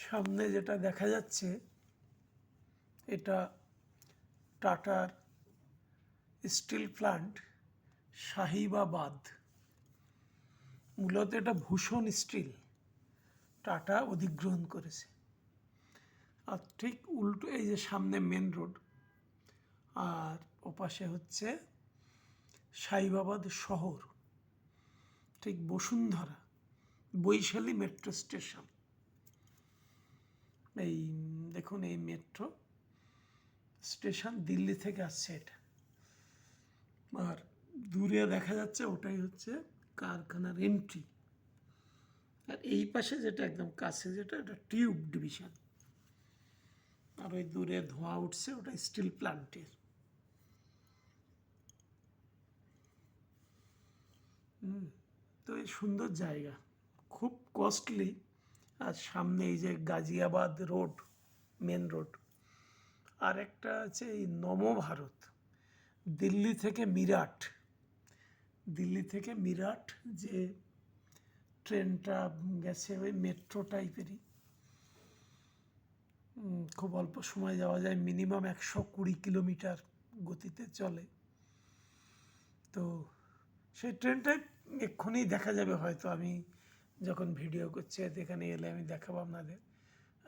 সামনে যেটা দেখা যাচ্ছে এটা টাটার স্টিল প্ল্যান্ট শাহিবাবাদ। মূলত এটা ভূষণ স্টিল টাটা অধিগ্রহণ করেছে। আর ঠিক উল্টো এই যে সামনে মেন রোড, আর ওপাশে হচ্ছে শাহিবাবাদ শহর, ঠিক বসুন্ধরা বৈশালী মেট্রো স্টেশন। এই দেখুন, এই মেট্রো স্টেশন দিল্লি থেকে আসছে এটা। আর দূরে দেখা যাচ্ছে ওটাই হচ্ছে কারখানার এন্ট্রি। আর এই পাশে যেটা একদম কাছে যেটা, এটা টিউব ডিভিশন। আর ওই দূরে ধোঁয়া উঠছে, ওটা স্টিল প্ল্যান্টের। তো এই সুন্দর জায়গা, খুব কস্টলি। আর সামনে এই যে গাজিয়াবাদ রোড, মেন রোড। আর একটা আছে এই নবভারত, দিল্লি থেকে মিরাট। দিল্লি থেকে মিরাট যে ট্রেনটা গেছে, ওই মেট্রো টাইপেরই। খুব অল্প সময় যাওয়া যায়, মিনিমাম 120 কিলোমিটার গতিতে চলে। তো সেই ট্রেনটাই এক্ষুনি দেখা যাবে হয়তো, আমি যখন ভিডিও করছি এখানে এলে আমি দেখাবো আপনাদের।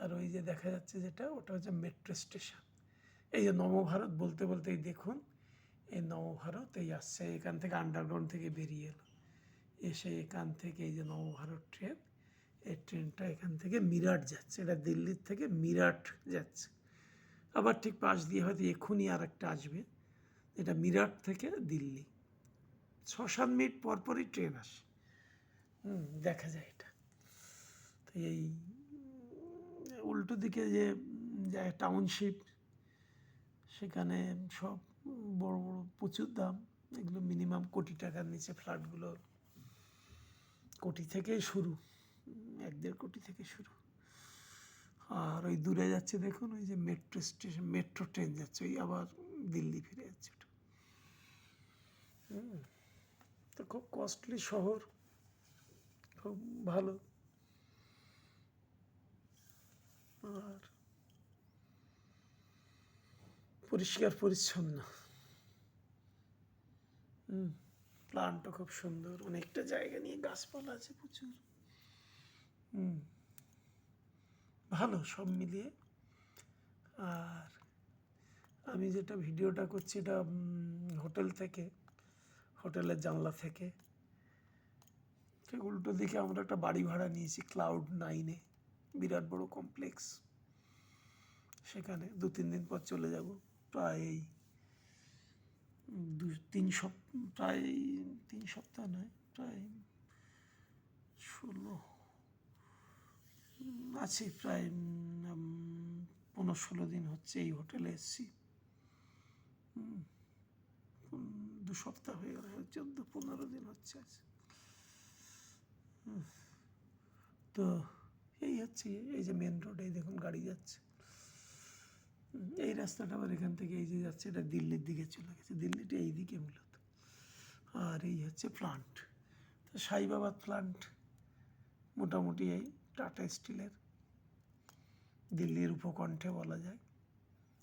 আর ওই যে দেখা যাচ্ছে যেটা, ওটা হচ্ছে মেট্রো স্টেশন। এই যে নবভারত বলতে বলতেই দেখুন, এই নবভারত এই আসছে, এখান থেকে আন্ডারগ্রাউন্ড থেকে বেরিয়ে এলো, এসে এখান থেকে এই যে নবভারত ট্রেন, এই ট্রেনটা এখান থেকে মিরাট যাচ্ছে। এটা দিল্লির থেকে মিরাট যাচ্ছে। আবার ঠিক পাশ দিয়ে হয়তো এক্ষুনি আর একটা আসবে, এটা মিরাট থেকে দিল্লি। 6-7 মিনিট পরপরই ট্রেন আসে। দেখা যায় এটা। তো এই উল্টো দিকে যে টাউনশিপ, সেখানে সব বড় বড় প্রচুর দাম। এগুলো মিনিমাম কোটি টাকার নিচে ফ্ল্যাটগুলো, কোটি থেকেই শুরু, 1-1.5 কোটি থেকে শুরু। আর ওই দূরে যাচ্ছে দেখুন, ওই যে মেট্রো স্টেশন, মেট্রো ট্রেন যাচ্ছে, ওই আবার দিল্লি ফিরে যাচ্ছে ওটা। তো খুব কস্টলি শহর, খুব ভালো। আর পরিষ্কার পরিচ্ছন্ন। প্ল্যান্টও খুব সুন্দর, অনেকটা জায়গা নিয়ে গাছপালা আছে প্রচুর। ভালো সব মিলিয়ে। আর আমি যেটা ভিডিওটা করছি, এটা হোটেল থেকে, হোটেলের জানলা থেকে। ঠিক উল্টো দিকে আমরা একটা বাড়ি ভাড়া নিয়েছি ক্লাউড 9-এ, বিরাট বড় কমপ্লেক্স। সেখানে 2-3 দিন পর চলে যাব। প্রায় 3 সপ্তাহ নয়, প্রায় 16 আছি, প্রায় 15-16 দিন হচ্ছে এই হোটেলে এসেছি। 2 সপ্তাহ হয়ে গেল, 14-15 দিন হচ্ছে আজ। তো এই হচ্ছে, এই যে মেন রোড, এই দেখুন গাড়ি যাচ্ছে। এই রাস্তাটা আবার এখান থেকে এই যে যাচ্ছে, এটা দিল্লির দিকে চলে গেছে। দিল্লিটা এই দিকে মূলত। আর এই হচ্ছে প্লান্ট। তো শাহিবাবাদ প্লান্ট মোটামুটি এই টাটা স্টিলের দিল্লির উপকণ্ঠে বলা যায়।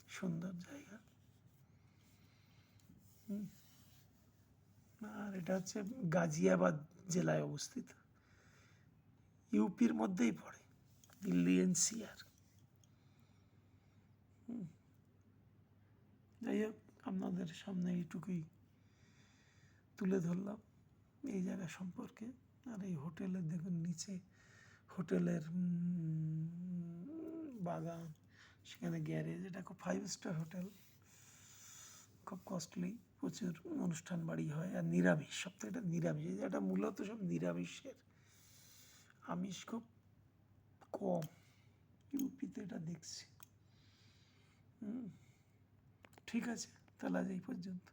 সুন্দর জায়গা। আর এটা হচ্ছে গাজিয়াবাদ জেলায় অবস্থিত, ইউপির মধ্যেই পড়ে, দিল্লি এনসিআর। যাই হোক, আপনাদের সামনে এইটুকুই তুলে ধরলাম এই জায়গা সম্পর্কে। আর এই হোটেলের দেখুন নিচে হোটেলের বাগান, সেখানে গ্যারেজ। এটা খুব 5 স্টার হোটেল, খুব কস্টলি, প্রচুর অনুষ্ঠান বাড়ি হয়। আর নিরামিষ, সপ্তাহে এটা নিরামিষ, এটা মূলত সব নিরামিষের, আমিষ খুব কম ইউপিতে, এটা দেখছি। ঠিক আছে, তাহলে আজ এই পর্যন্ত।